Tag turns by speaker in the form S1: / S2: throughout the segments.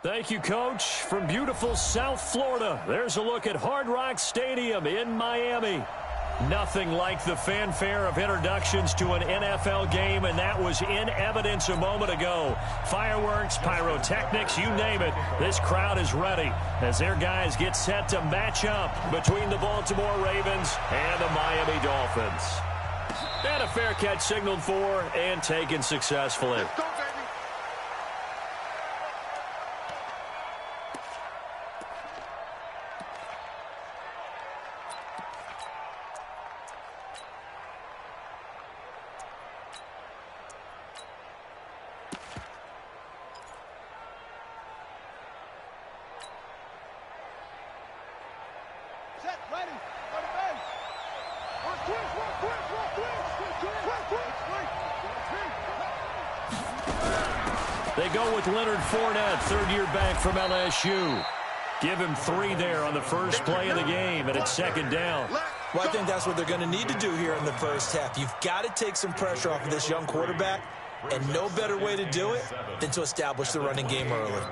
S1: Thank you, Coach. From beautiful South Florida, there's a look at Hard Rock Stadium in Miami. Nothing like the fanfare of introductions to an NFL game, and that was in evidence a moment ago. Fireworks, pyrotechnics, you name it. This crowd is ready as their guys get set to match up between the Baltimore Ravens and the Miami Dolphins. And a fair catch signaled for and taken successfully.
S2: They go with Leonard Fournette, third-year back from LSU. Give him 3 there on the first play of the game, and it's second down.
S3: Well, I think that's what they're going to need to do here in the first half. You've got to take some pressure off of this young quarterback, and no better way to do it than to establish the running game early.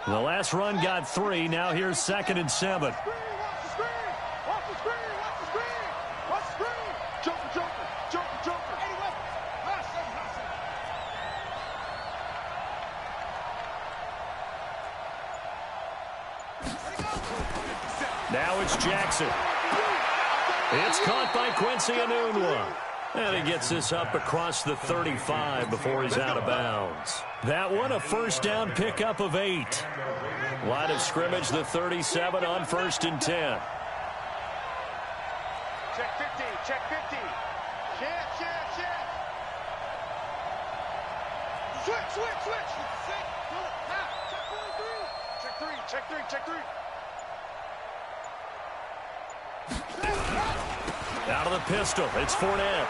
S2: The last run got 3. Now here's 2nd and 7.
S1: Now it's Jackson. It's caught by Quincy Enunwa. And he gets this up across the 35 before he's out of bounds. That one, a first down pickup of 8. Line of scrimmage, the 37 on 1st and 10.
S4: Check 50, check 50. Check. Switch. Check 3.
S1: Out of the pistol, it's Fournette.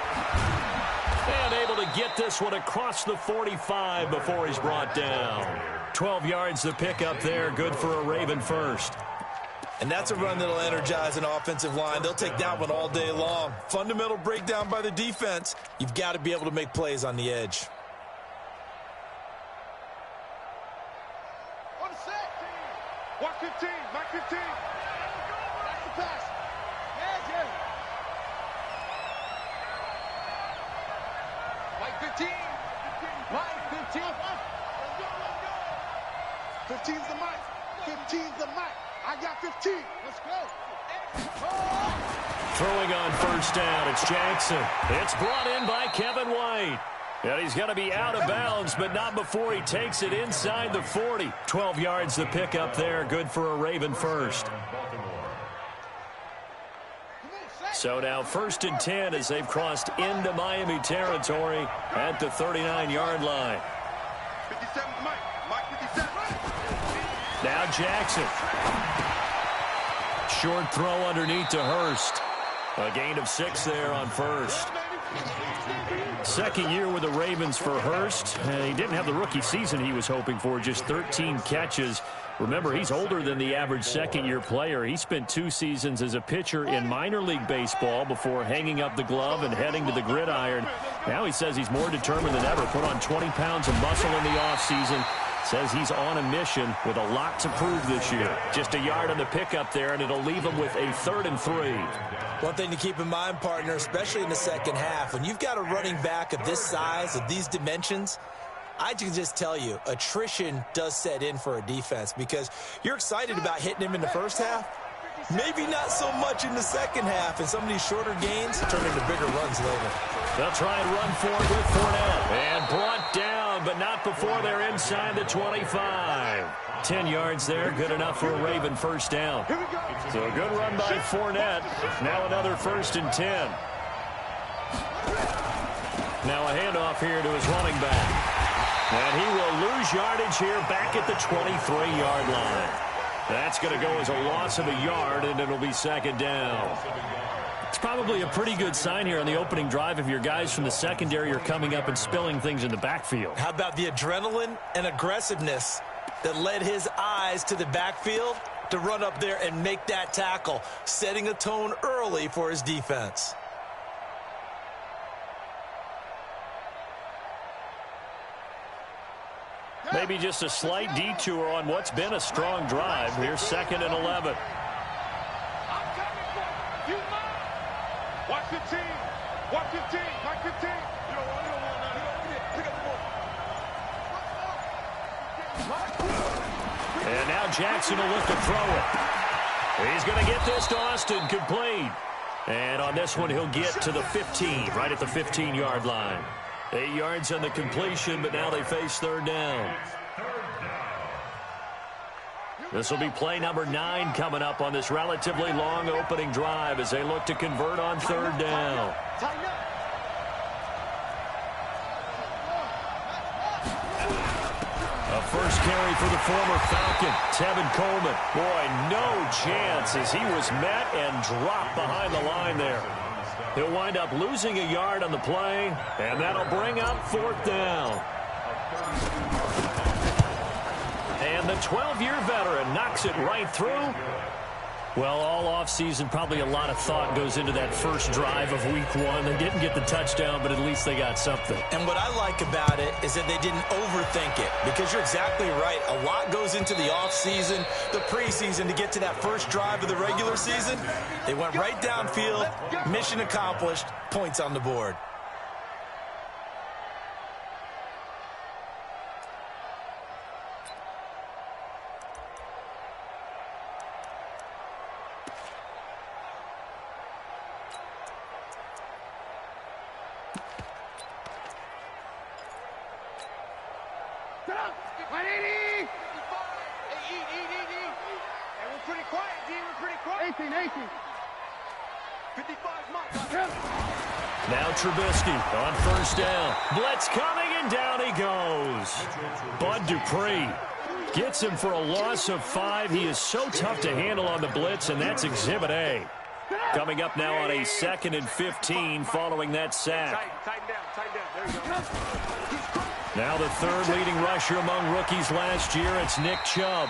S1: And able to get this one across the 45 before he's brought down. 12 yards to pick up there, good for a Raven first.
S3: And that's a run that'll energize an offensive line. They'll take that one all day long. Fundamental breakdown by the defense. You've got to be able to make plays on the edge.
S4: On the set. Mark 15. Back to pass. Yeah. Mike 15. 15's the mic. 15's the mic. I got 15. Let's go.
S1: Throwing on first down, it's Jackson. It's brought in by Kevin White. And he's going to be out of bounds, but not before he takes it inside the 40. 12 yards to pick up there, good for a Raven first. So now 1st and 10 as they've crossed into Miami territory at the 39-yard line.
S4: 57's the mic. Mike 57.
S1: Now Jackson. Short throw underneath to Hurst. A gain of 6 there on first. Second year with the Ravens for Hurst. He didn't have the rookie season he was hoping for, just 13 catches. Remember, he's older than the average second-year player. He spent 2 seasons as a pitcher in minor league baseball before hanging up the glove and heading to the gridiron. Now he says he's more determined than ever. Put on 20 pounds of muscle in the offseason. Says he's on a mission with a lot to prove this year. Just a yard on the pickup there, and it'll leave him with a 3rd and 3.
S3: One thing to keep in mind, partner, especially in the second half, when you've got a running back of this size, of these dimensions, I can just tell you, attrition does set in for a defense because you're excited about hitting him in the first half. Maybe not so much in the second half, and some of these shorter gains turn into bigger runs later.
S1: They'll try and run for it with Fournette. And brought down, but not before they're inside the 25. 10 yards there, good enough for a Raven first down. So a good run by Fournette. Now another 1st and 10. Now a handoff here to his running back. And he will lose yardage here back at the 23-yard line. That's going to go as a loss of a yard, and it'll be 2nd down. It's probably a pretty good sign here on the opening drive if your guys from the secondary are coming up and spilling things in the backfield.
S3: How about the adrenaline and aggressiveness that led his eyes to the backfield to run up there and make that tackle, setting a tone early for his defense.
S1: Maybe just a slight detour on what's been a strong drive. Here's 2nd and 11.
S4: Watch the team. Watch the team. Watch the team. You don't want that. Pick up the ball.
S1: And now Jackson will look to throw it. He's going to get this to Austin, complete. And on this one, he'll get to the 15, right at the 15-yard line. 8 yards on the completion, but now they face 3rd down. This will be play number 9 coming up on this relatively long opening drive as they look to convert on 3rd down. A first carry for the former Falcon, Tevin Coleman. Boy, no chance as he was met and dropped behind the line there. He'll wind up losing a yard on the play, and that'll bring up 4th down. And the 12-year veteran knocks it right through. Well, all offseason, probably a lot of thought goes into that first drive of week 1. They didn't get the touchdown, but at least they got something.
S3: And what I like about it is that they didn't overthink it, because you're exactly right. A lot goes into the offseason, the preseason, to get to that first drive of the regular season. They went right downfield, mission accomplished, points on the board.
S1: Now Trubisky on 1st down. Blitz coming, and down he goes. Bud Dupree gets him for a loss of 5. He is so tough to handle on the blitz, and that's Exhibit A. Coming up now on a 2nd and 15 following that sack.
S4: Tighten down. There you go.
S1: Now the 3rd leading rusher among rookies last year, it's Nick Chubb.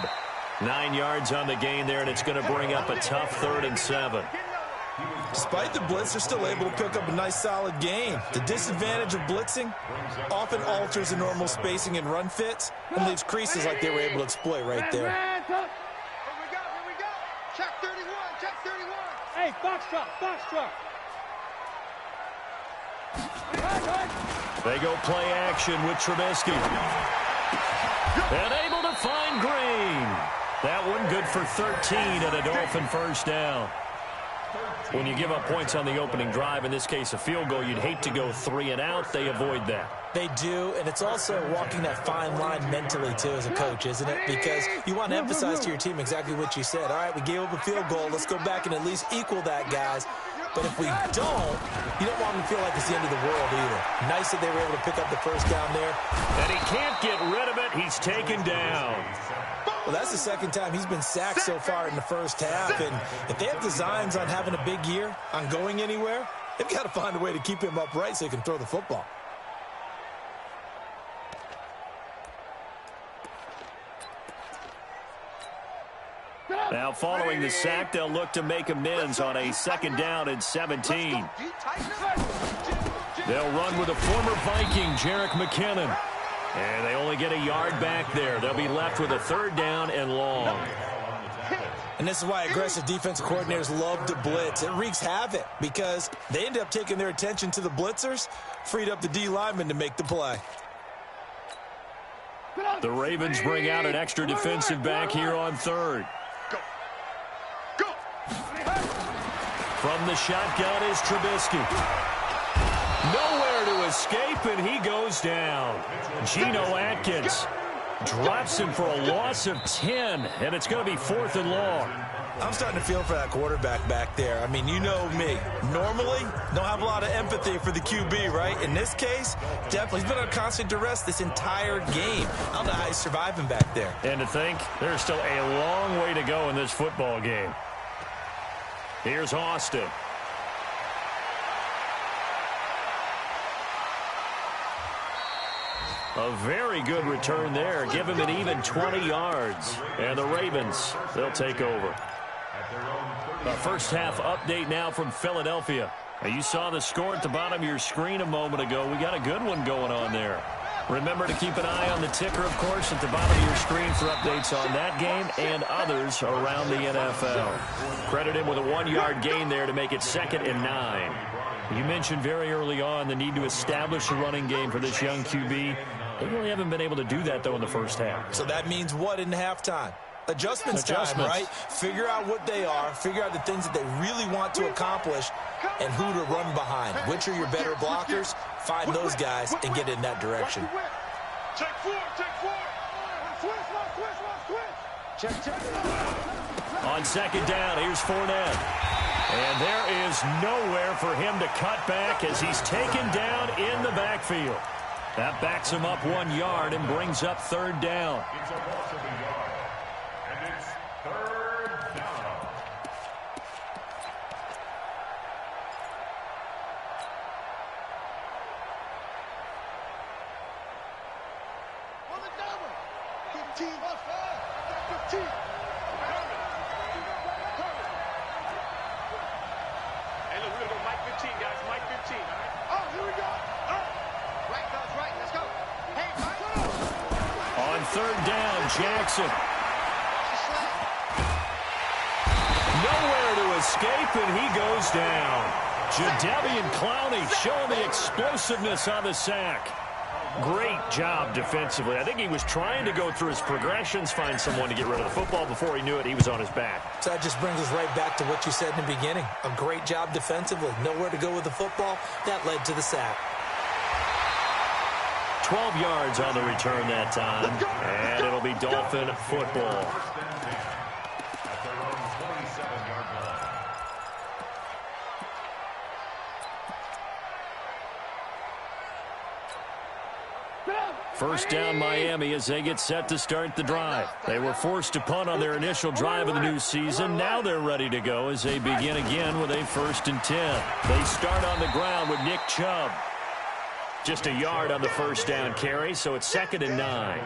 S1: 9 yards on the gain there, and it's going to bring up a tough 3rd and 7.
S3: Despite the blitz, they're still able to pick up a nice, solid gain. The disadvantage of blitzing often alters the normal spacing and run fits and leaves creases like they were able to exploit right there.
S4: Here we go. Check 31. Hey, box truck.
S1: They go play action with Trubisky. And able to find Green. That one good for 13 and a Dolphin first down. When you give up points on the opening drive, in this case a field goal, you'd hate to go 3 and out. They avoid that.
S3: They do, and it's also walking that fine line mentally, too, as a coach, isn't it? Because you want to emphasize to your team exactly what you said. All right, we gave up a field goal. Let's go back and at least equal that, guys. But if we don't, you don't want them to feel like it's the end of the world either. Nice that they were able to pick up the first down there.
S1: And he can't get rid of it. He's taken down.
S3: Well, that's the 2nd time he's been sacked so far in the first half. And if they have designs on having a big year, on going anywhere, they've got to find a way to keep him upright so he can throw the football.
S1: Now following the sack, they'll look to make amends on a 2nd down and 17. They'll run with a former Viking, Jerick McKinnon. And they only get a yard back there. They'll be left with a 3rd down and long.
S3: And this is why aggressive defensive coordinators love to blitz. It wreaks havoc because they end up taking their attention to the blitzers, freed up the D lineman to make the play.
S1: The Ravens bring out an extra defensive back here on 3rd. From the shotgun is Trubisky. Nowhere to escape, and he goes down. Geno Atkins drops him for a loss of 10, and it's going to be 4th and long.
S3: I'm starting to feel for that quarterback back there. I mean, you know me. Normally, don't have a lot of empathy for the QB, right? In this case, definitely. He's been on constant duress this entire game. I don't know how he's surviving back there.
S1: And to think, there's still a long way to go in this football game. Here's Austin. A very good return there. Give him an even 20 yards. And the Ravens, they'll take over. A first half update now from Philadelphia. You saw the score at the bottom of your screen a moment ago. We got a good one going on there. Remember to keep an eye on the ticker, of course, at the bottom of your screen for updates on that game and others around the NFL. Credit him with a 1-yard gain there to make it 2nd and 9. You mentioned very early on the need to establish a running game for this young QB. They really haven't been able to do that, though, in the first half.
S3: So that means what in halftime? Adjustments time, right? Figure out what they are, figure out the things that they really want to accomplish, and who to run behind. Which are your better blockers? Find those guys and get in that direction.
S4: Check four. Check.
S1: On 2nd down, here's Fournette. And there is nowhere for him to cut back as he's taken down in the backfield. That backs him up 1 yard and brings up 3rd down. Jackson. Nowhere to escape, and he goes down. Jadeveon Clowney showing the explosiveness on the sack. Great job defensively. I think he was trying to go through his progressions, find someone to get rid of the football. Before he knew it, he was on his back.
S3: So that just brings us right back to what you said in the beginning. A great job defensively. Nowhere to go with the football. That led to the sack.
S1: 12 yards on the return that time, and it'll be Dolphin football. First down Miami as they get set to start the drive. They were forced to punt on their initial drive of the new season. Now they're ready to go as they begin again with a 1st and 10. They start on the ground with Nick Chubb. Just a yard on the first down carry, so it's 2nd and 9.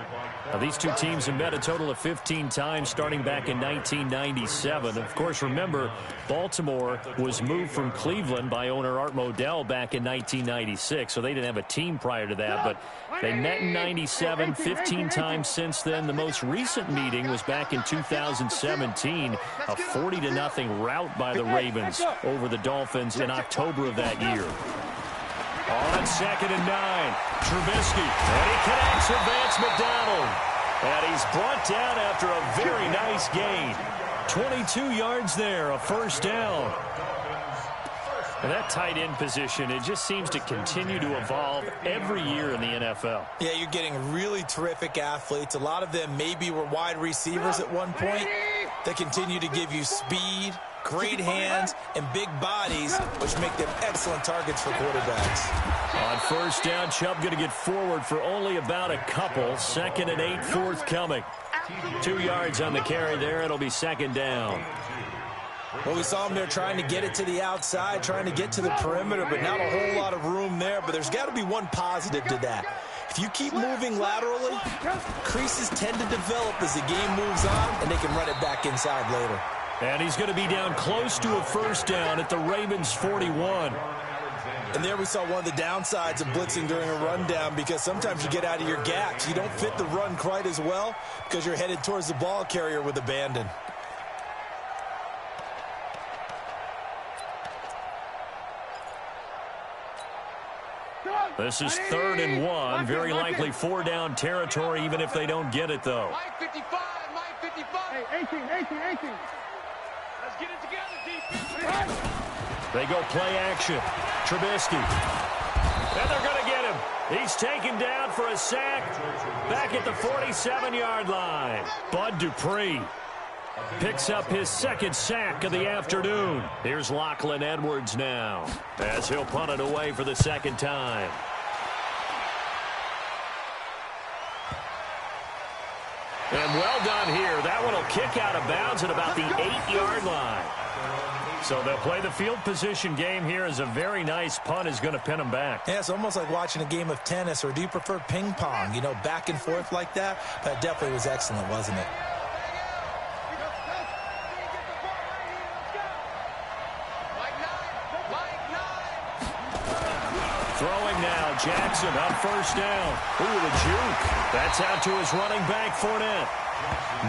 S1: Now, these two teams have met a total of 15 times starting back in 1997. Of course, remember, Baltimore was moved from Cleveland by owner Art Modell back in 1996, so they didn't have a team prior to that. But they met in 97, 15 times since then. The most recent meeting was back in 2017, a 40-0 rout by the Ravens over the Dolphins in October of that year. On 2nd and 9, Trubisky, and he connects with Vance McDonald. And he's brought down after a very nice gain. 22 yards there, a 1st down. And that tight end position, it just seems to continue to evolve every year in the NFL.
S3: Yeah, you're getting really terrific athletes. A lot of them maybe were wide receivers at one point. They continue to give you speed, great hands, and big bodies, which make them excellent targets for quarterbacks.
S1: On 1st down, Chubb going to get forward for only about a couple. 2nd and 8 forthcoming. 2 yards on the carry there. It'll be 2nd down.
S3: Well, we saw him there trying to get it to the outside, trying to get to the perimeter, but not a whole lot of room there. But there's got to be one positive to that. If you keep moving laterally, creases tend to develop as the game moves on, and they can run it back inside later.
S1: And he's going to be down close to a 1st down at the Ravens 41.
S3: And there we saw one of the downsides of blitzing during a rundown, because sometimes you get out of your gaps. You don't fit the run quite as well because you're headed towards the ball carrier with abandon.
S1: This is 3rd and 1. Very likely 4-down territory, even if they don't get it, though.
S4: Mike 55. Hey, 18. Let's get it together, defense.
S1: They go play action. Trubisky. And they're going to get him. He's taken down for a sack back at the 47-yard line. Bud Dupree picks up his 2nd sack of the afternoon. Here's Lachlan Edwards now as he'll punt it away for the 2nd time. And well done here. That one will kick out of bounds at about the 8-yard line. So they'll play the field position game here as a very nice punt is going to pin them back.
S3: Yeah, it's almost like watching a game of tennis, or do you prefer ping pong? You know, back and forth like that? That definitely was excellent, wasn't it?
S1: Throwing now, Jackson on first down. Ooh, the juke. That's out to his running back, Fournette.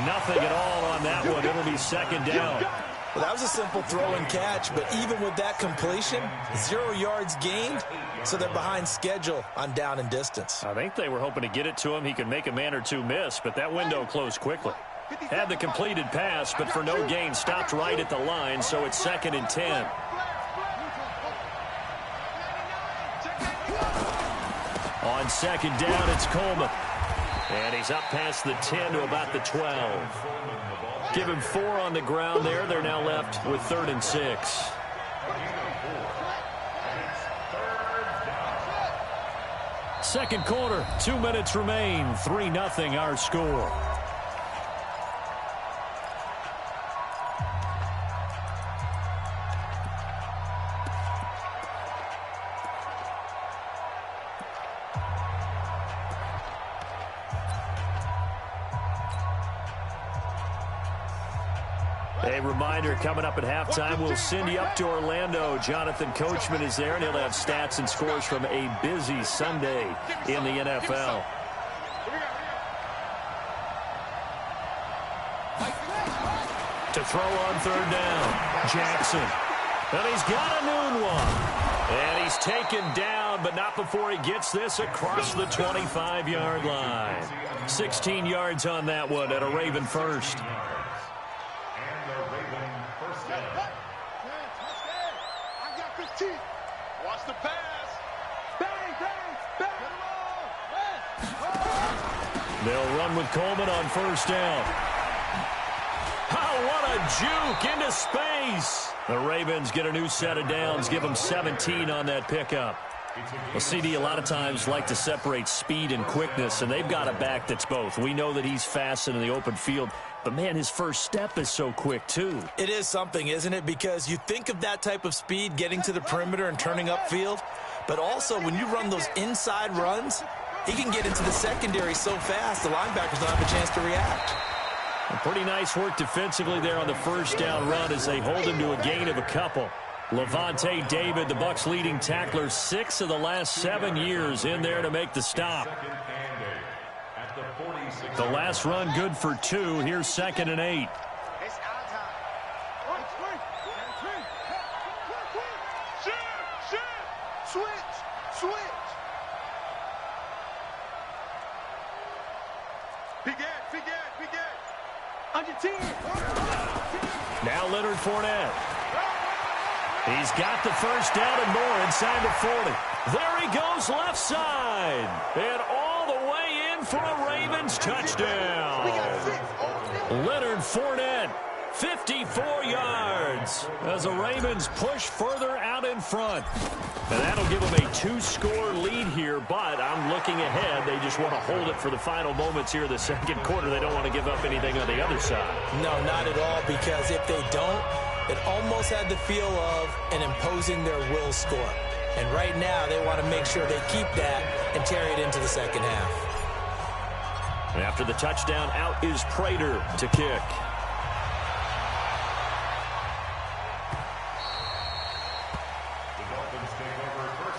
S1: Nothing at all on that one. It'll be second down.
S3: Well, that was a simple throw and catch, but even with that completion, 0 yards gained, so they're behind schedule on down and distance.
S1: I think they were hoping to get it to him. He could make a man or two miss, but that window closed quickly. Had the completed pass, but for no gain, stopped right at the line, so it's 2nd and 10. On second down, it's Coleman. And he's up past the 10 to about the 12. Give him 4 on the ground there. They're now left with 3rd and 6. Second quarter, 2 minutes remain. 3-0 our score. A reminder, coming up at halftime, we'll send you up to Orlando. Jonathan Coachman is there, and he'll have stats and scores from a busy Sunday in the NFL. To throw on 3rd down, Jackson. And he's got a noon one. And he's taken down, but not before he gets this across the 25-yard line. 16 yards on that one at a Raven first.
S4: Watch the pass. Bang, bang, bang.
S1: They'll run with Coleman on first down. Oh, what a juke into space. The Ravens get a new set of downs, give them 17 on that pickup. Well, CD, a lot of times like to separate speed and quickness, and they've got a back that's both. We know that he's fast in the open field, but, man, his first step is so quick, too.
S3: It is something, isn't it? Because you think of that type of speed getting to the perimeter and turning upfield, but also when you run those inside runs, he can get into the secondary so fast the linebackers don't have a chance to react.
S1: Pretty nice work defensively there on the first down run as they hold him to a gain of a couple. Levante David, the Bucs' leading tackler, 6 of the last 7 years in there to make the stop. The last run good for 2. Here's 2nd and 8.
S4: It's our time. Switch. Begin. On your team.
S1: Now Leonard Fournette. He's got the first down and more inside the 40. There he goes left side. And all the way in for a Ravens touchdown. Leonard Fournette, 54 yards as the Ravens push further out in front. And that'll give them a 2-score lead here, but I'm looking ahead. They just want to hold it for the final moments here of the second quarter. They don't want to give up anything on the other side.
S3: No, not at all, because if they don't, it almost had the feel of an imposing their will score. And right now, they want to make sure they keep that and carry it into the second half.
S1: And after the touchdown, out is Prater to kick.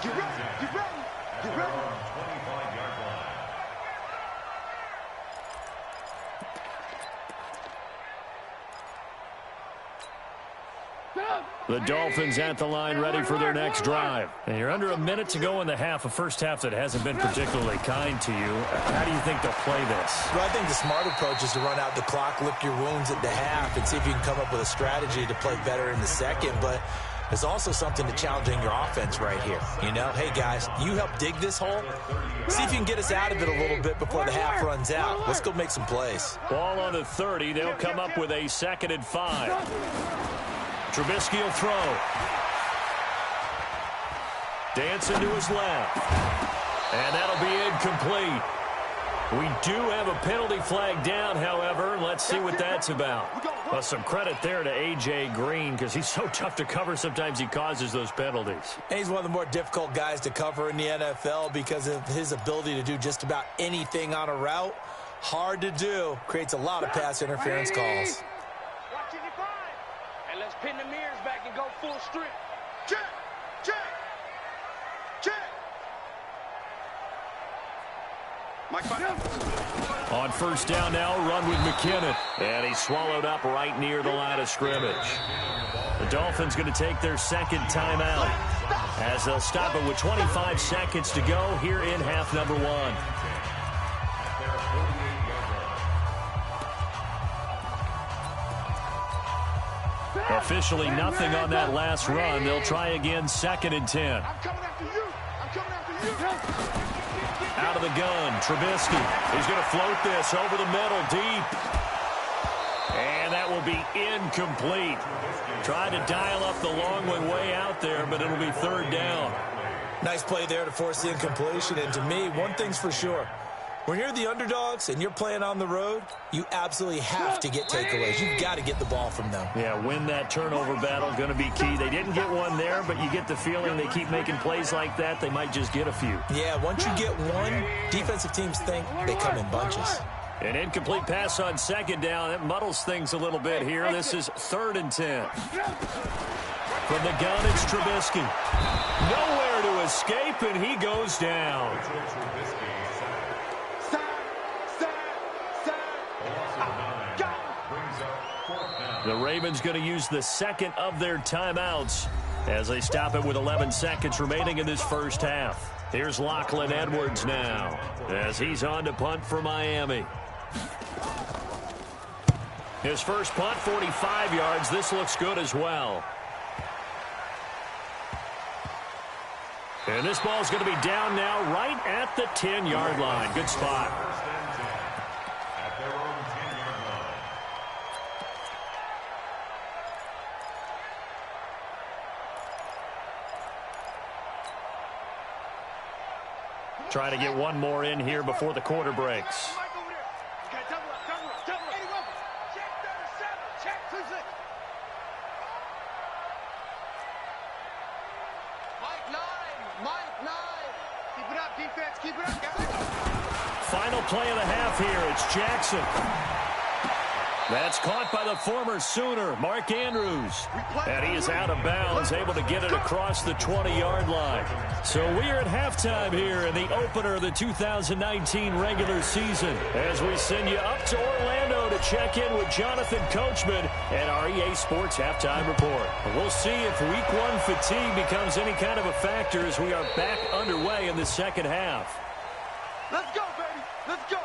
S4: Get ready.
S1: The Dolphins at the line ready for their next drive. And you're under a minute to go in the half, a first half that hasn't been particularly kind to you. How do you think they'll play this?
S3: Well, I think the smart approach is to run out the clock, lick your wounds at the half, and see if you can come up with a strategy to play better in the second. But there's also something to challenging your offense right here. You know, hey, guys, you help dig this hole. See if you can get us out of it a little bit before the half runs out. Let's go make some plays.
S1: Ball on the 30. They'll come up with a 2nd and 5. Trubisky will throw. Dancing to his left. And that'll be incomplete. We do have a penalty flag down, however. Let's see what that's about. Well, some credit there to A.J. Green because he's so tough to cover. Sometimes he causes those penalties.
S3: And he's one of the more difficult guys to cover in the NFL because of his ability to do just about anything on a route. Hard to do. Creates a lot of pass interference calls.
S4: Watching your five. And let's pin the mirrors back and go full strength. Check, check, check. Mike,
S1: on first down now, run with McKinnon. And he's swallowed up right near the line of scrimmage. The Dolphins going to take their second timeout as they'll stop it with 25 seconds to go here in half number one. Officially nothing on that last run. They'll try again, 2nd and 10.
S4: I'm coming after you. I'm coming after you.
S1: Out of the gun, Trubisky. He's going to float this over the middle, deep. And that will be incomplete. Tried to dial up the long one way out there, but it'll be 3rd down.
S3: Nice play there to force the incompletion. And to me, one thing's for sure. When you're the underdogs and you're playing on the road, you absolutely have to get takeaways. You've got to get the ball from them.
S1: Yeah, win that turnover battle, going to be key. They didn't get one there, but you get the feeling they keep making plays like that, they might just get a few.
S3: Yeah, once you get one, defensive teams think they come in bunches.
S1: An incomplete pass on 2nd down. That muddles things a little bit here. This is 3rd and 10. From the gun, it's Trubisky. Nowhere to escape, and he goes down. The Ravens going to use the 2nd of their timeouts as they stop it with 11 seconds remaining in this first half. Here's Lachlan Edwards now as he's on to punt for Miami. His first punt, 45 yards. This looks good as well. And this ball's going to be down now right at the 10-yard line. Good spot. Try to get one more in here before the quarter breaks. Final play of the half here. It's Jackson. That's caught by the former Sooner, Mark Andrews. And he is out of bounds, able to get it across the 20-yard line. So we are at halftime here in the opener of the 2019 regular season as we send you up to Orlando to check in with Jonathan Coachman and our EA Sports Halftime Report. We'll see if Week 1 fatigue becomes any kind of a factor as we are back underway in the second half.
S4: Let's go, baby. Let's go.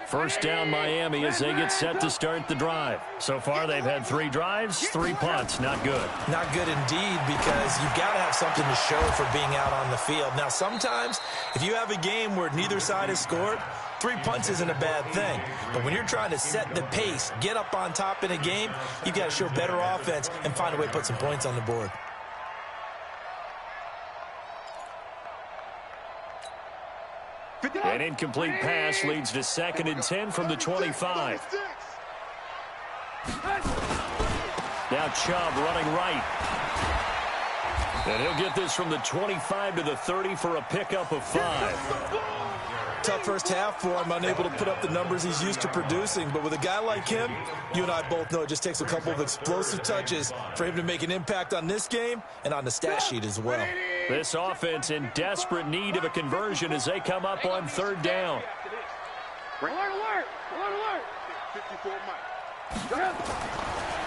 S1: First down Miami as they get set to start the drive. So far they've had 3 drives, 3 punts. Not good.
S3: Not good indeed, because you've got to have something to show for being out on the field. Now sometimes if you have a game where neither side has scored, 3 punts isn't a bad thing. But when you're trying to set the pace, get up on top in a game, you've got to show better offense and find a way to put some points on the board.
S1: An incomplete pass leads to 2nd and 10 from the 25. Now Chubb running right. And he'll get this from the 25 to the 30 for a pickup of 5.
S3: Tough first half for him, unable to put up the numbers he's used to producing. But with a guy like him, you and I both know it just takes a couple of explosive touches for him to make an impact on this game and on the stat sheet as well.
S1: This offense in desperate need of a conversion as they come up on 3rd down.
S4: Alert, alert, alert, alert. 54 Mike.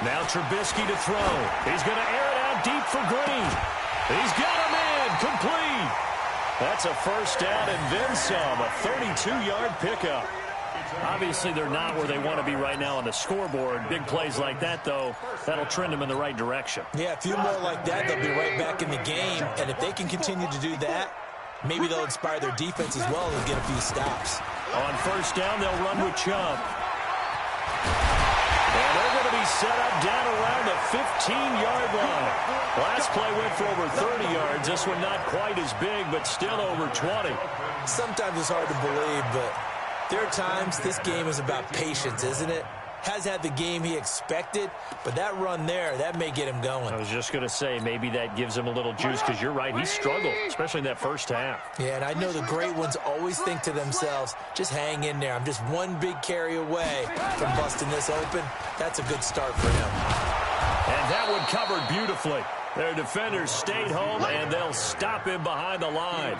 S1: Now Trubisky to throw. He's going to air it out deep for Green. He's got a man complete. That's a first down and then some, a 32-yard pickup. Obviously, they're not where they want to be right now on the scoreboard. Big plays like that, though, that'll trend them in the right direction.
S3: Yeah, a few more like that, they'll be right back in the game. And if they can continue to do that, maybe they'll inspire their defense as well and get a few stops.
S1: On first down, they'll run with Chubb. And they're going to be set up down around 15-yard line. Last play went for over 30 yards. This one not quite as big, but still over 20.
S3: Sometimes it's hard to believe, but there are times this game is about patience, isn't it? Has had the game he expected, but that run there, that may get him going.
S1: I was just going to say, maybe that gives him a little juice, because you're right, he struggled, especially in that first half.
S3: Yeah, and I know the great ones always think to themselves, just hang in there. I'm just one big carry away from busting this open. That's a good start for him.
S1: And that one covered beautifully. Their defenders stayed home, and they'll stop him behind the line.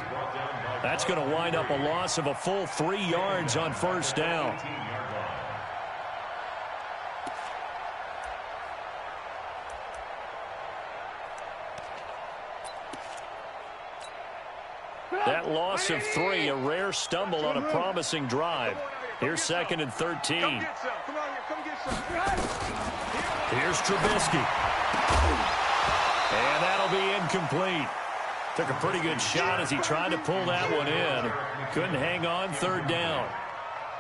S1: That's going to wind up a loss of a full 3 yards on first down. That loss of 3, a rare stumble on a promising drive. Here's 2nd and 13. Here's Trubisky. And that'll be incomplete. Took a pretty good shot as he tried to pull that one in. Couldn't hang on, 3rd down.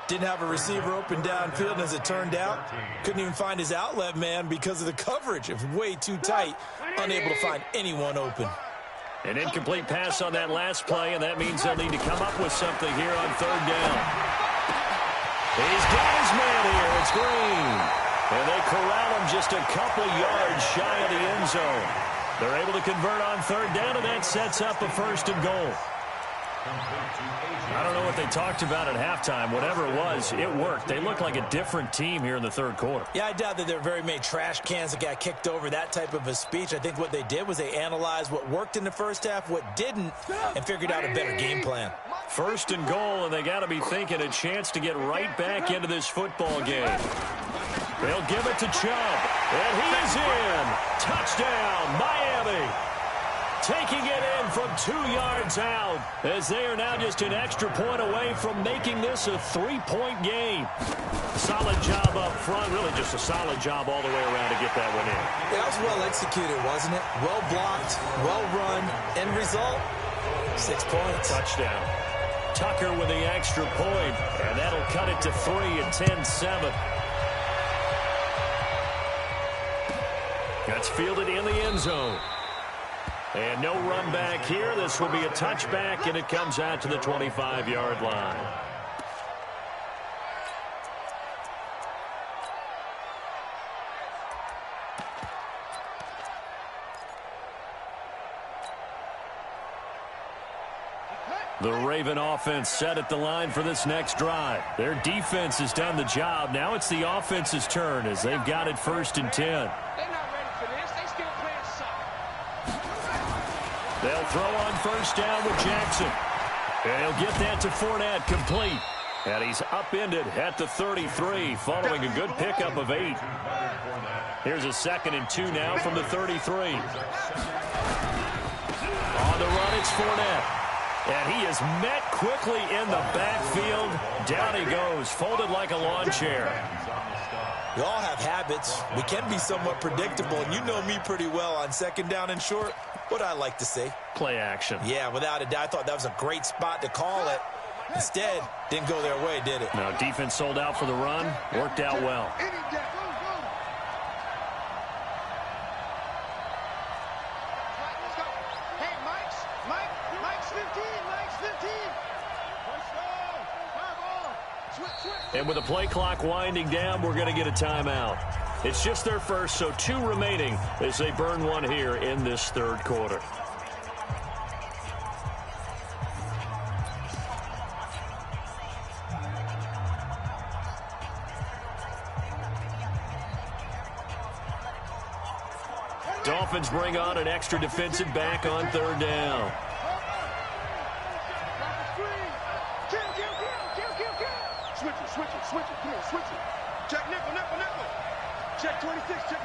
S3: Didn't have a receiver open downfield, and as it turned out, couldn't even find his outlet man because of the coverage. It was way too tight, unable to find anyone open.
S1: An incomplete pass on that last play, and that means they'll need to come up with something here on 3rd down. He's got his man here. It's Green. And they corral him just a couple yards shy of the end zone. They're able to convert on 3rd down, and that sets up a 1st and goal. I don't know what they talked about at halftime. Whatever it was, it worked. They look like a different team here in the 3rd quarter.
S3: Yeah, I doubt that there are very many trash cans that got kicked over, that type of a speech. I think what they did was they analyzed what worked in the first half, what didn't, and figured out a better game plan.
S1: 1st and goal, and they got to be thinking a chance to get right back into this football game. They'll give it to Chubb, and he's in. Touchdown, Miami. Taking it in from 2 yards out, as they are now just an extra point away from making this a 3-point game. Solid job up front, really just a solid job all the way around to get that one in.
S3: That was well executed, wasn't it? Well blocked, well run, end result, 6 points.
S1: Touchdown. Tucker with the extra point, and that'll cut it to 3 at 10-7. That's fielded in the end zone. And no run back here. This will be a touchback, and it comes out to the 25-yard line. The Raven offense set at the line for this next drive. Their defense has done the job. Now it's the offense's turn as they've got it 1st and 10. They'll throw on 1st down with Jackson. And he'll get that to Fournette, complete. And he's upended at the 33, following a good pickup of 8. Here's a 2nd and 2 now from the 33. On the run, it's Fournette. And he is met quickly in the backfield. Down he goes, folded like a lawn chair.
S3: We all have habits. We can be somewhat predictable, and you know me pretty well on 2nd down and short. What I like to see.
S1: Play action.
S3: Yeah, without a doubt. I thought that was a great spot to call it. Instead, didn't go their way, did it?
S1: No, defense sold out for the run. Worked out well. And with the play clock winding down, we're going to get a timeout. It's just their first, so 2 remaining as they burn one here in this 3rd quarter. Dolphins bring on an extra defensive back on 3rd down.
S4: Switch it, come on, switch it. Check nickel. Check 26, check.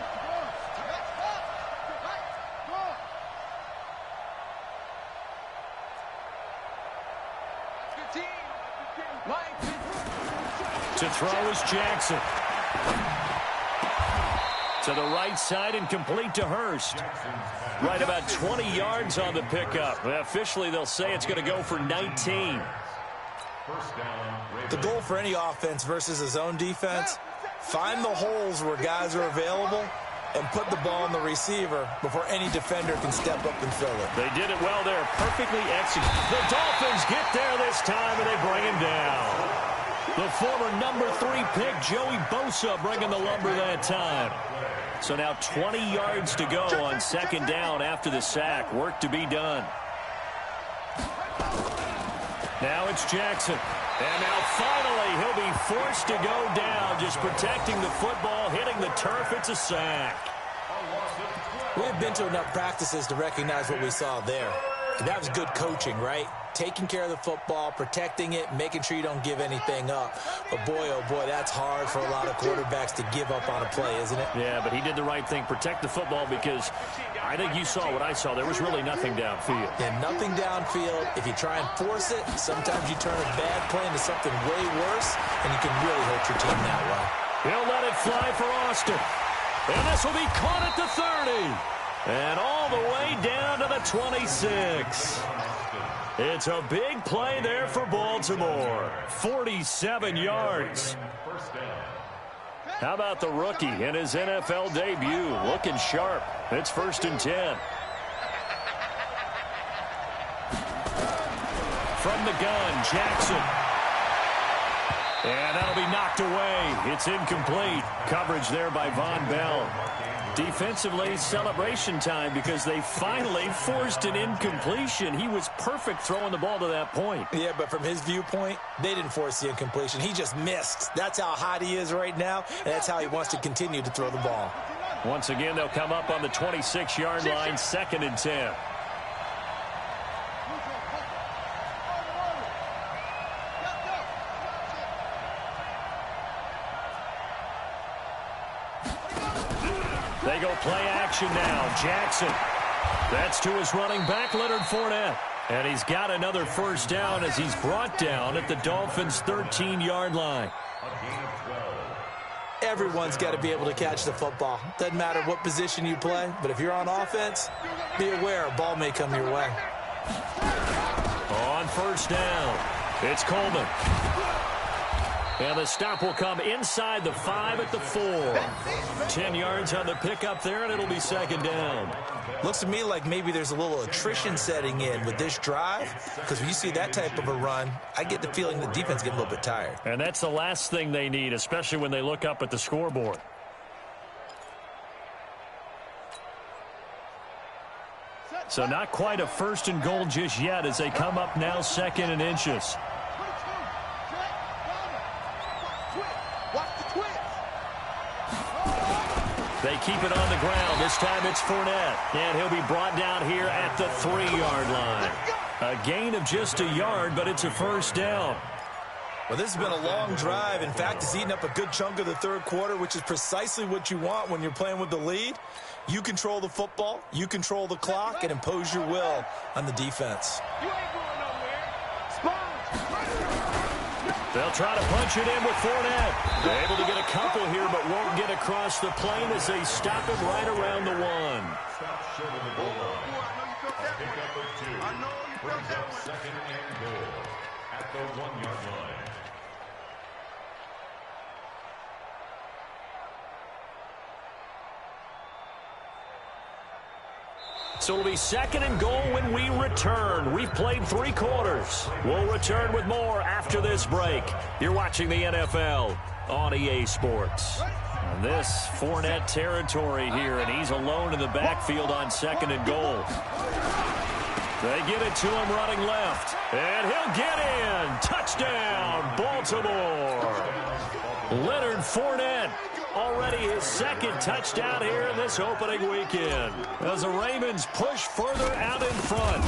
S1: To throw is Jackson. To the right side and complete to Hurst. Right about 20 yards on the pickup. Officially, they'll say it's going to go for 19.
S3: The goal for any offense versus a zone defense, find the holes where guys are available and put the ball on the receiver before any defender can step up and fill it.
S1: They did it well there, perfectly executed. The Dolphins get there this time, and they bring him down. The former number 3 pick, Joey Bosa, bringing the lumber that time. So now 20 yards to go on second down after the sack. Work to be done. Now it's Jackson. And now finally he'll be forced to go down, just protecting the football, hitting the turf. It's a sack.
S3: We've been to enough practices to recognize what we saw there. And that was good coaching, right? Taking care of the football, protecting it, making sure you don't give anything up. But boy, oh boy, that's hard for a lot of quarterbacks to give up on a play, isn't it?
S1: Yeah, but he did the right thing. Protect the football, because I think you saw what I saw. There was really nothing downfield.
S3: Yeah, nothing downfield. If you try and force it, sometimes you turn a bad play into something way worse, and you can really hurt your team that way.
S1: He'll let it fly for Austin. And this will be caught at the 30. And all the way down to the 26. It's a big play there for Baltimore. 47 yards. How about the rookie in his NFL debut? Looking sharp. It's 1st and 10. From the gun, Jackson. And that'll be knocked away. It's incomplete. Coverage there by Von Bell. Defensively, celebration time, because they finally forced an incompletion. He was perfect throwing the ball to that point.
S3: Yeah, but from his viewpoint, they didn't force the incompletion. He just missed. That's how hot he is right now, and that's how he wants to continue to throw the ball.
S1: Once again, they'll come up on the 26-yard line, 2nd and 10. They go play action now. Jackson. That's to his running back, Leonard Fournette. And he's got another first down as he's brought down at the Dolphins' 13-yard line.
S3: Everyone's got to be able to catch the football. Doesn't matter what position you play, but if you're on offense, be aware a ball may come your way.
S1: On first down, it's Coleman. And the stop will come inside the 5 at the 4. 10 yards on the pickup there, and it'll be 2nd down.
S3: Looks to me like maybe there's a little attrition setting in with this drive, because when you see that type of a run, I get the feeling the defense gets a little bit tired.
S1: And that's the last thing they need, especially when they look up at the scoreboard. So not quite a 1st and goal just yet as they come up now 2nd and inches. They keep it on the ground. This time it's Fournette. And he'll be brought down here at the 3-yard line. A gain of just a yard, but it's a first down.
S3: Well, this has been a long drive. In fact, it's eaten up a good chunk of the third quarter, which is precisely what you want when you're playing with the lead. You control the football, you control the clock, and impose your will on the defense.
S1: They'll try to punch it in with Fournette. They're able to get a couple here, but won't get across the plane as they stop him right around the 1.
S2: Brings up 2nd and goal at the 1-yard line.
S1: So it'll be 2nd and goal when we return. We've played 3 quarters. We'll return with more after this break. You're watching the NFL on EA Sports. And this Fournette territory here, and he's alone in the backfield on 2nd and goal. They give it to him running left. And he'll get in. Touchdown, Baltimore. Leonard Fournette. Already his 2nd touchdown here in this opening weekend as the Ravens push further out in front.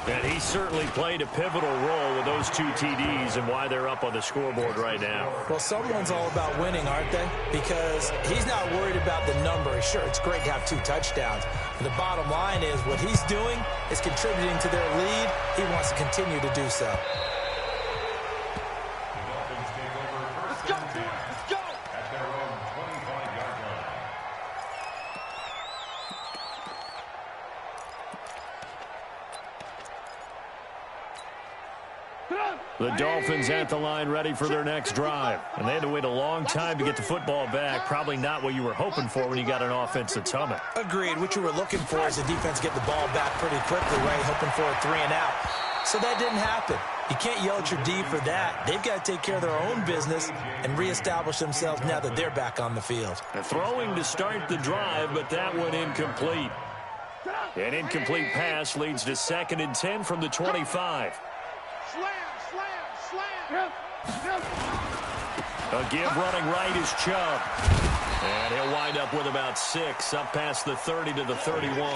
S1: And he certainly played a pivotal role with those 2 TDs and why they're up on the scoreboard right now.
S3: Well, someone's all about winning, aren't they? Because he's not worried about the number. Sure, it's great to have 2 touchdowns. But the bottom line is what he's doing is contributing to their lead. He wants to continue to do so.
S1: The Dolphins at the line ready for their next drive. And they had to wait a long time to get the football back. Probably not what you were hoping for when you got an offense that's humming.
S3: Agreed. What you were looking for is the defense get the ball back pretty quickly, right? Hoping for a 3 and out. So that didn't happen. You can't yell at your D for that. They've got to take care of their own business and reestablish themselves now that they're back on the field.
S1: Throwing to start the drive, but that one incomplete. An incomplete pass leads to 2nd and 10 from the 25. A give running right is Chubb. And he'll wind up with about 6, up past the 30 to the 31.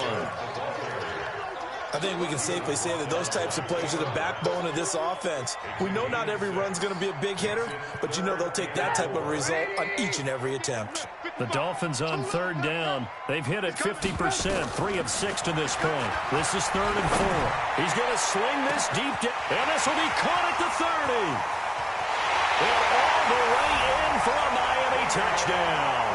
S3: I think we can safely say that those types of plays are the backbone of this offense. We know not every run's going to be a big hitter, but you know they'll take that type of result on each and every attempt.
S1: The Dolphins on 3rd down. They've hit it 50%, 3 of 6 to this point. This is 3rd and 4. He's going to sling this deep down, and this will be caught at the 30. And all the way in for a Miami touchdown.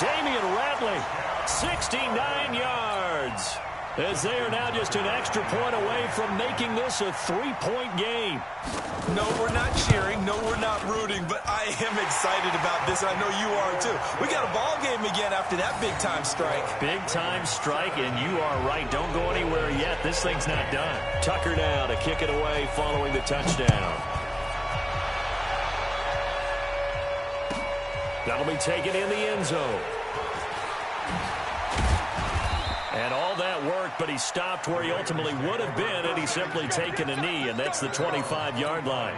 S1: Damian Ratley, 69 yards. As they are now just an extra point away from making this a 3-point game.
S3: No, we're not cheering. No, we're not rooting. But I am excited about this, and I know you are too. We got a ball game again after that big-time strike.
S1: Big-time strike, and you are right. Don't go anywhere yet. This thing's not done. Tucker now to kick it away following the touchdown. That'll be taken in the end zone. And all that worked, but he stopped where he ultimately would have been had he simply taken a knee, and that's the 25-yard line.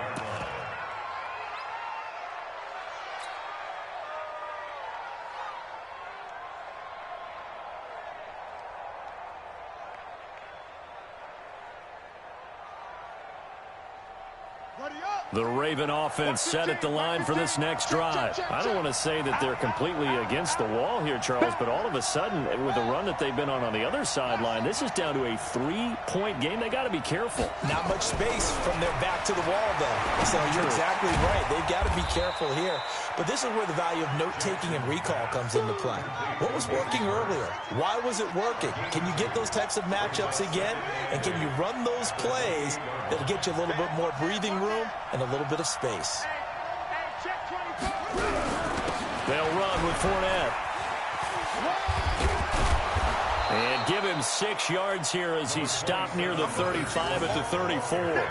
S1: The Raven offense set at the line for this next drive. I don't want to say that they're completely against the wall here, Charles, but all of a sudden, with the run that they've been on the other sideline, this is down to a 3-point game. They got to be careful.
S3: Not much space from their back to the wall, though. So you're exactly right. They've got to be careful here. But this is where the value of note-taking and recall comes into play. What was working earlier? Why was it working? Can you get those types of matchups again? And can you run those plays that'll get you a little bit more breathing room and a little bit of space?
S1: They'll run with Fournette. And give him 6 yards here as he stopped near the 35 at the 34.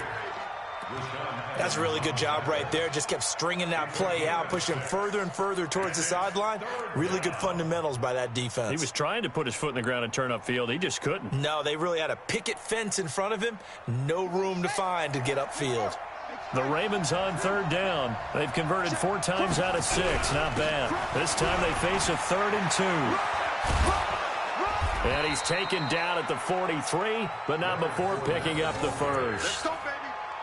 S3: That's a really good job right there. Just kept stringing that play out, pushing him further and further towards the sideline. Really good fundamentals by that defense.
S1: He was trying to put his foot in the ground and turn upfield. He just couldn't.
S3: No, they really had a picket fence in front of him. No room to find to get upfield.
S1: The Ravens on 3rd down. They've converted 4 times out of 6. Not bad. This time they face a 3rd and 2. And he's taken down at the 43, but not before picking up the first.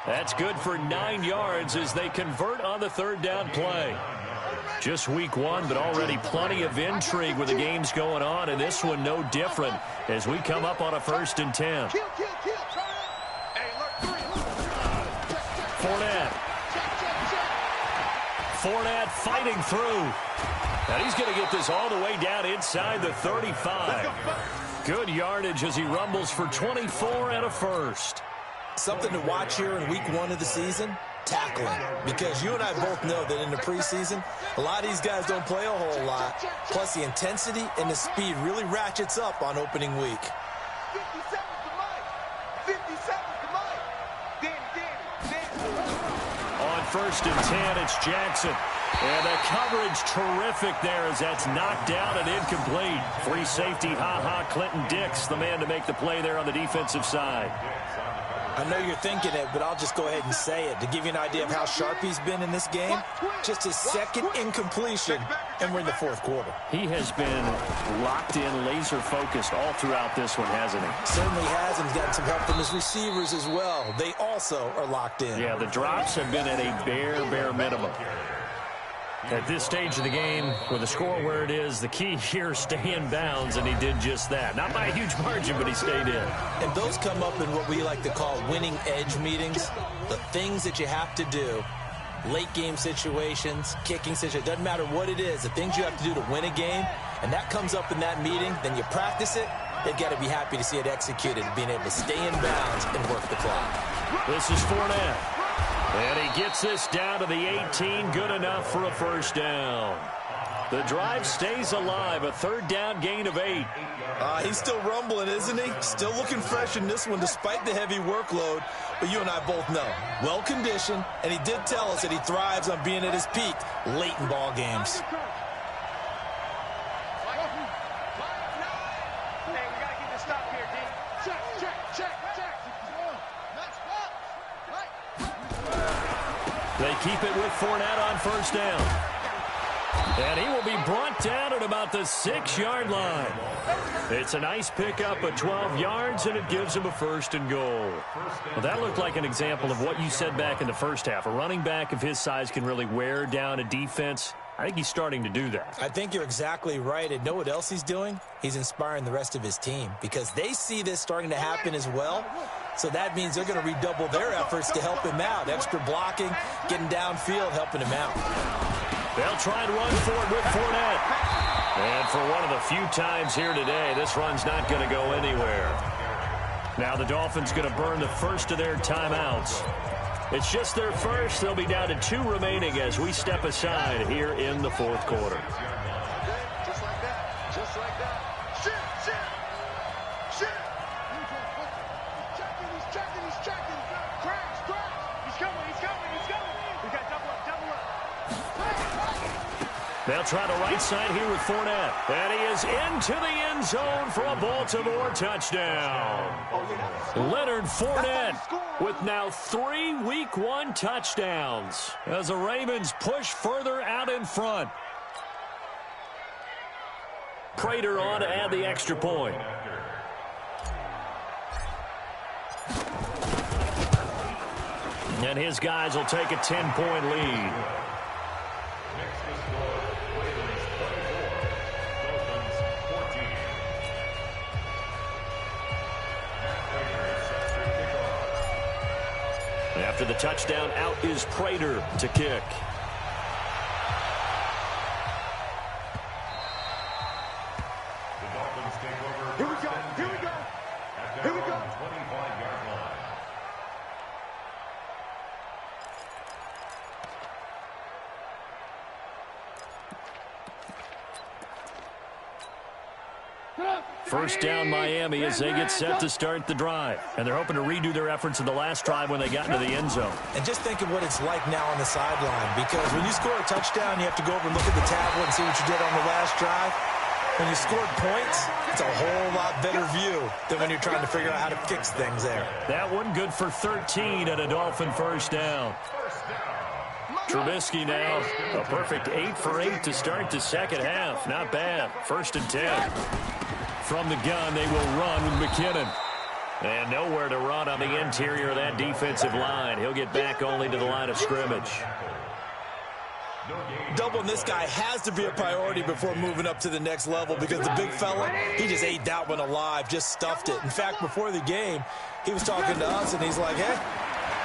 S1: That's good for 9 yards as they convert on the 3rd down play. Just week 1, but already plenty of intrigue with the games going on, and this one no different as we come up on a 1st and 10. Fournette fighting through. And he's going to get this all the way down inside the 35. Good yardage as he rumbles for 24 and a first.
S3: Something to watch here in week 1 of the season, tackling. Because you and I both know that in the preseason, a lot of these guys don't play a whole lot. Plus the intensity and the speed really ratchets up on opening week.
S4: 57's the mic. 57's the mic.
S1: On 1st and 10, it's Jackson. And the coverage terrific there as that's knocked down and incomplete. Free safety, Clinton Dix, the man to make the play there on the defensive side.
S3: I know you're thinking it, but I'll just go ahead and say it. To give you an idea of how sharp he's been in this game, just his 2nd incompletion, and we're in the 4th quarter.
S1: He has been locked in, laser-focused all throughout this one, hasn't he?
S3: Certainly has, and he's gotten some help from his receivers as well. They also are locked in.
S1: Yeah, the drops have been at a bare minimum. At this stage of the game, with the score where it is, the key here is stay in bounds, and he did just that. Not by a huge margin, but he stayed in.
S3: And those come up in what we like to call winning edge meetings. The things that you have to do, late game situations, kicking situations, doesn't matter what it is, the things you have to do to win a game, and that comes up in that meeting, then you practice it, they've got to be happy to see it executed, being able to stay in bounds and work the clock.
S1: This is Fournette. And he gets this down to the 18. Good enough for a first down. The drive stays alive. A third down gain of 8.
S3: He's still rumbling, isn't he? Still looking fresh in this one despite the heavy workload. But you and I both know, well-conditioned, and he did tell us that he thrives on being at his peak late in ball games.
S1: They keep it with Fournette on first down. And he will be brought down at about the 6-yard line. It's a nice pickup of 12 yards, and it gives him a first and goal. Well, that looked like an example of what you said back in the first half. A running back of his size can really wear down a defense. I think he's starting to do that.
S3: I think you're exactly right. And know what else he's doing? He's inspiring the rest of his team because they see this starting to happen as well. So that means they're going to redouble their efforts to help him out. Extra blocking, getting downfield, helping him out.
S1: They'll try and run for it with Fournette. And for one of the few times here today, this run's not going to go anywhere. Now the Dolphins going to burn the first of their timeouts. It's just their first. They'll be down to 2 remaining as we step aside here in the fourth quarter.
S4: Just like that. Just like that. Shit. He's checking. Crash. He's coming. We got double up.
S1: They'll try the right side here with Fournette. And he is into the end zone for a Baltimore touchdown. Leonard Fournette with now 3 Week 1 touchdowns as the Ravens push further out in front. Prater on to add the extra point. And his guys will take a 10-point lead. After the touchdown, out is Prater to kick.
S4: Here we go.
S2: 25-yard line.
S1: First down Miami as they get set to start the drive. And they're hoping to redo their efforts in the last drive when they got into the end zone.
S3: And just think of what it's like now on the sideline, because when you score a touchdown, you have to go over and look at the tablet and see what you did on the last drive. When you scored points, it's a whole lot better view than when you're trying to figure out how to fix things there.
S1: That one good for 13 and a Dolphin first down. Trubisky now, a perfect 8 for 8 to start the second half. Not bad. 1st and 10. From the gun, they will run with McKinnon. And nowhere to run on the interior of that defensive line. He'll get back only to the line of scrimmage.
S3: Doubling this guy has to be a priority before moving up to the next level, because the big fella, he just ate that one alive, just stuffed it. In fact, before the game, he was talking to us, and he's like, hey,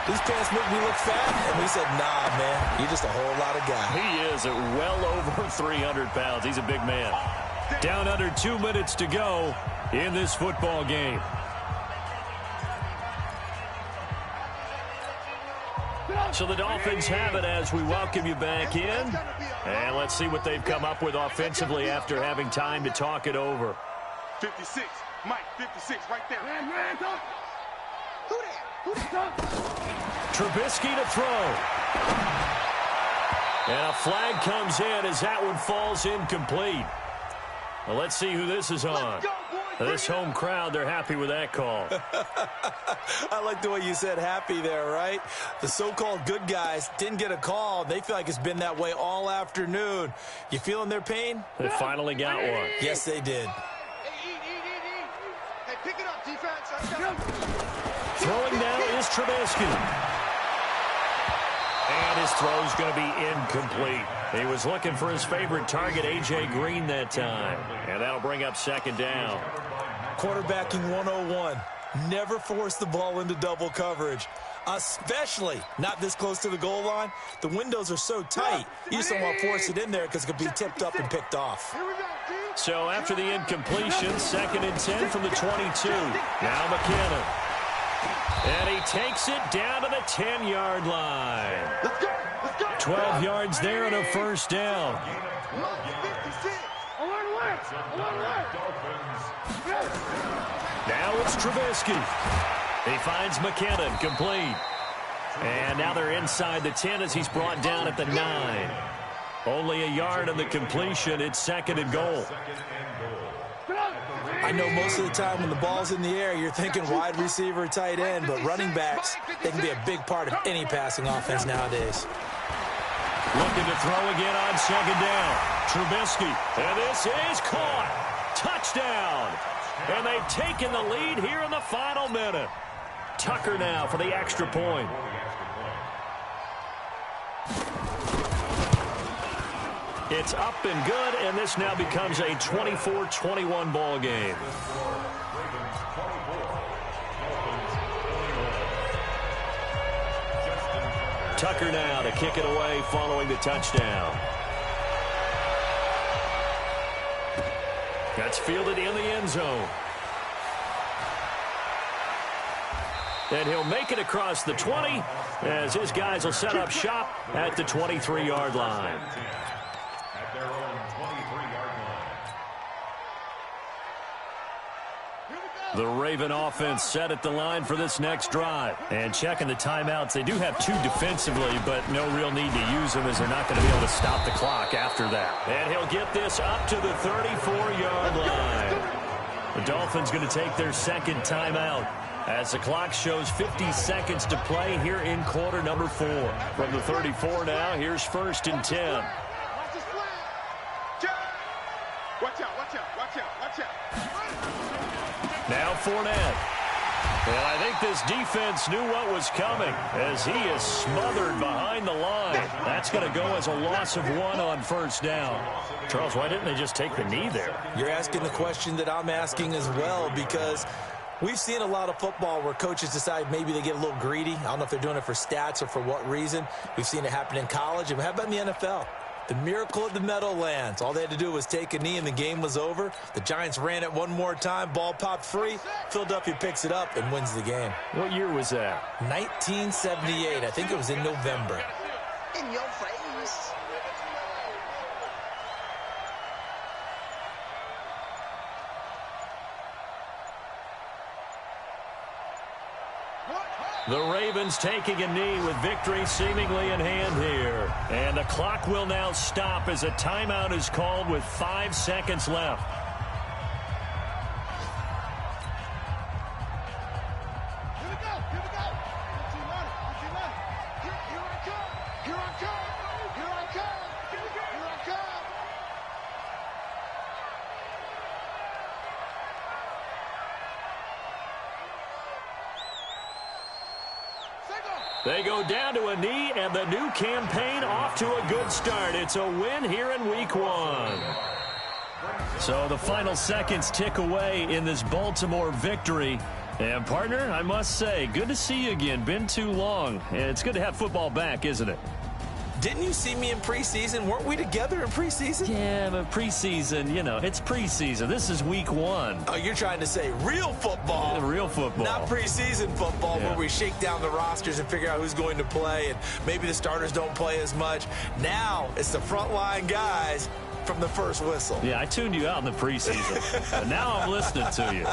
S3: these pants make me look fat. And we said, nah, man, you're just a whole lot of guy.
S1: He is at well over 300 pounds. He's a big man. Down under 2 minutes to go in this football game. So the Dolphins have it as we welcome you back in. And let's see what they've come up with offensively after having time to talk it over.
S4: 56. Mike, 56 right there.
S1: Trubisky to throw. And a flag comes in as that one falls incomplete. Well, let's see who this is on. This home crowd, they're happy with that call.
S3: I like the way you said happy there, right? The so-called good guys didn't get a call. They feel like it's been that way all afternoon. You feeling their pain?
S1: They finally got one.
S3: Yes, they did.
S4: Hey, eat. Hey, pick it up, defense.
S1: Throwing now is Trubisky. And his throw's going to be incomplete. He was looking for his favorite target, A.J. Green, that time. And that'll bring up second down.
S3: Quarterbacking 101. Never force the ball into double coverage. Especially not this close to the goal line. The windows are so tight, you just don't want to force it in there because it could be tipped up and picked off.
S1: So after the incompletion, 2nd and 10 from the 22. Now McKinnon. And he takes it down to the 10-yard line. 12 yards there and a first down. Now it's Trubisky. He finds McKinnon, complete. And now they're inside the 10 as he's brought down at the 9. Only a yard on the completion. It's 2nd and goal.
S3: I know most of the time when the ball's in the air, you're thinking wide receiver, tight end, but running backs, they can be a big part of any passing offense nowadays.
S1: Looking to throw again on 2nd down. Trubisky, and this is caught. Touchdown. And they've taken the lead here in the final minute. Tucker now for the extra point. It's up and good, and this now becomes a 24-21 ball game. Tucker now to kick it away following the touchdown. That's fielded in the end zone. And he'll make it across the 20 as his guys will set up shop at the 23-yard line. The Raven offense set at the line for this next drive. And checking the timeouts, they do have 2 defensively, but no real need to use them as they're not going to be able to stop the clock after that. And he'll get this up to the 34-yard line. The Dolphins going to take their 2nd timeout as the clock shows 50 seconds to play here in quarter number 4. From the 34 now, here's 1st and 10.
S4: Watch out, watch out, watch out, watch out.
S1: Now Fournette. And I think this defense knew what was coming as he is smothered behind the line. That's going to go as a loss of 1 on 1st down. Charles, why didn't they just take the knee there?
S3: You're asking the question that I'm asking as well, because we've seen a lot of football where coaches decide maybe they get a little greedy. I don't know if they're doing it for stats or for what reason. We've seen it happen in college. And how about in the NFL? The miracle of the Meadowlands. All they had to do was take a knee and the game was over. The Giants ran it one more time. Ball popped free. Philadelphia picks it up and wins the game.
S1: What year was that?
S3: 1978. I think it was in November.
S4: In your face.
S1: The Ravens taking a knee with victory seemingly in hand here. And the clock will now stop as a timeout is called with 5 seconds left.
S4: Here we go, here we go. Here I come, here I come, here I come, here I come.
S1: They go down to a knee, and the new campaign off to a good start. It's a win here in week 1. So the final seconds tick away in this Baltimore victory. And, partner, I must say, good to see you again. Been too long. It's good to have football back, isn't it?
S3: Didn't you see me in preseason? Weren't we together in preseason?
S1: Yeah, but preseason, you know, it's preseason. This is week 1.
S3: Oh, you're trying to say real football.
S1: Real football.
S3: Not preseason football,
S1: Yeah.
S3: where we shake down the rosters and figure out who's going to play, and maybe the starters don't play as much. Now it's the frontline guys from the first whistle.
S1: Yeah, I tuned you out in the preseason. But now I'm listening to you.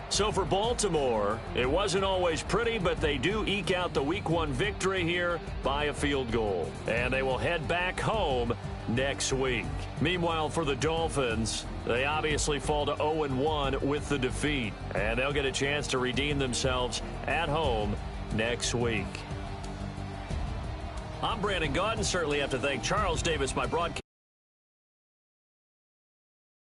S1: So for Baltimore, it wasn't always pretty, but they do eke out the week 1 victory here by a field goal. And they will head back home next week. Meanwhile, for the Dolphins, they obviously fall to 0-1 with the defeat. And they'll get a chance to redeem themselves at home next week. I'm Brandon Gaudin. Certainly have to thank Charles Davis, my broadcast.